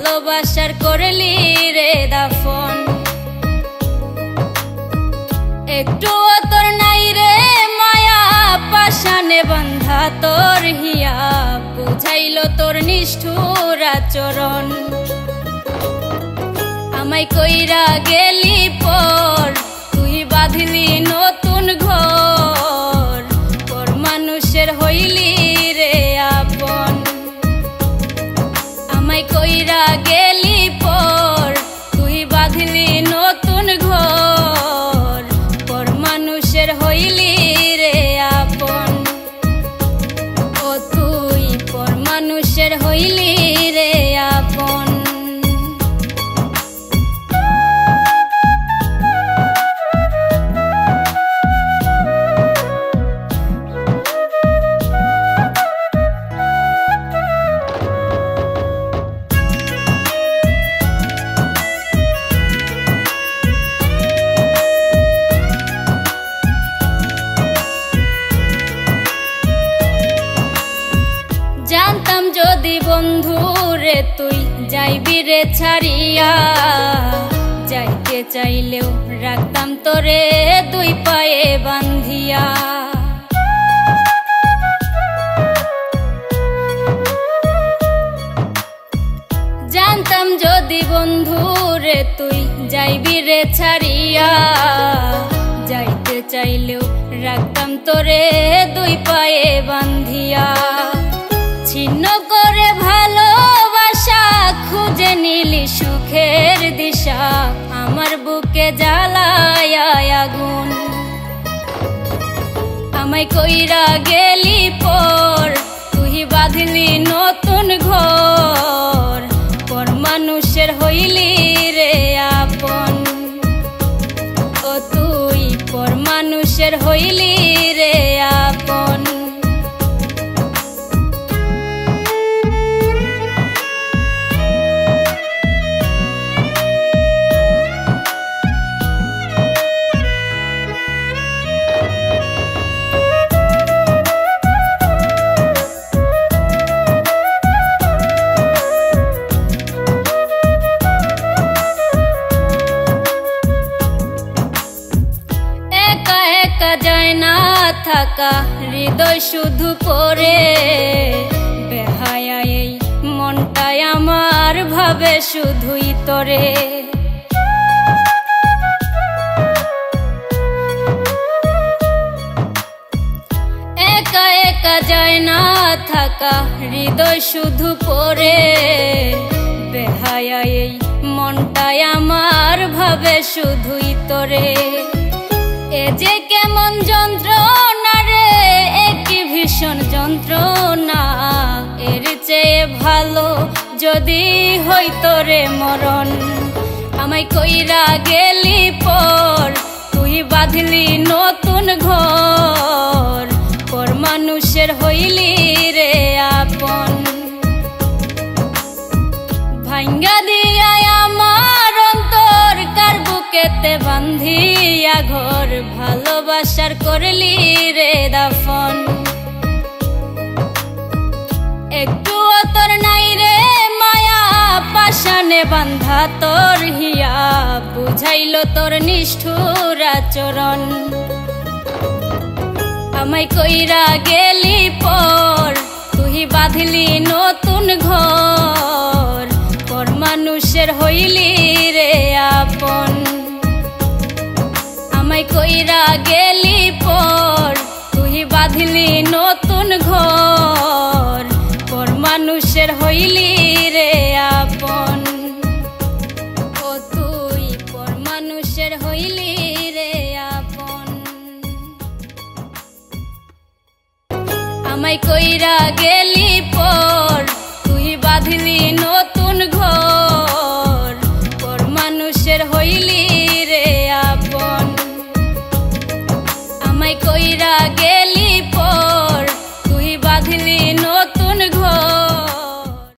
ভালোবাসার করলি রে দাফন। একটু তোর নাই রে মায়া পাশানে বান্ধা তোর হিয়া, বুঝাইলো তোর নিষ্ঠুর আচরণ। আমায় কইরা গেলি পর তুই বাঁধলি নতুন ঘর, পর মানুষের হইলি রে আপন। আমায় কইরা গেলি পর তুই বাঁধলি নতুন ঘর, পর মানুষের হইলি রে আপন। ও তুই পর মানুষের হইলি রে আপন। জানতাম যদি বন্ধু রে তুই যাইবি রে ছাড়িয়া, যাইতে চাইলেও রাখতাম তোরে দুই পায়ে বান্ধিয়া। জানতাম যদি বন্ধু রে তুই যাইবি রে ছাড়িয়া, যাইতে চাইলেও রাখতাম তোরে দুই পায়ে বান্ধিয়া। ছিন্ন করে ভালোবাসা খুঁজে নিলি সুখের দিশা, আমার বুকে জ্বালায় আগুন। আমায় কইরা গেলি পর তুই বাঁধলি নতুন ঘর, পর মানুষের হইলি রে আপন। ও তুই পর মানুষের হইলি রে আপন। যায় না থাকা হৃদয় শুধু পড়ে, বেহায়া এই মনটাই আমার ভাবে শুধুই তোরে। একা একা যায় না থাকা হৃদয় শুধু পড়ে, বেহায়া এই মনটাই আমার ভাবে শুধুই তোরে। এ যে কেমন যন্ত্রণা রে, একই ভীষণ যন্ত্রণা, এর চেয়ে ভালো যদি হইতো রে মরণ। আমায় কইরা গেলি পর তুই বাঁধলি নতুন ঘর, পর মানুষের হইলি রে আপন। ভাঙ্গা দিয়া আমার অন্তর কার বুকেতে বান্ধিয়া ঘর, ভালোবাসার করলি রে দাফন। একটু তোর নাই রে মায়া পাশানে বান্ধা তোর হিয়া, বুঝাইলো তোর নিষ্ঠুর আচরণ। আমায় কইরা গেলি পর তুই বাঁধলি নতুন ঘর, পর মানুষের হইলি রে আপন। আমায় কইরা গেলি পর তুই বাঁধলি নতুন ঘর, পর মানুষের হইলি রে আপন। ও তুই পর মানুষের হইলি রে আপন। আমায় কইরা গেলি পর তুই বাঁধলি নতুন ঘর, পর মানুষের হইলি রে আপন। আমায় কইরা গেলি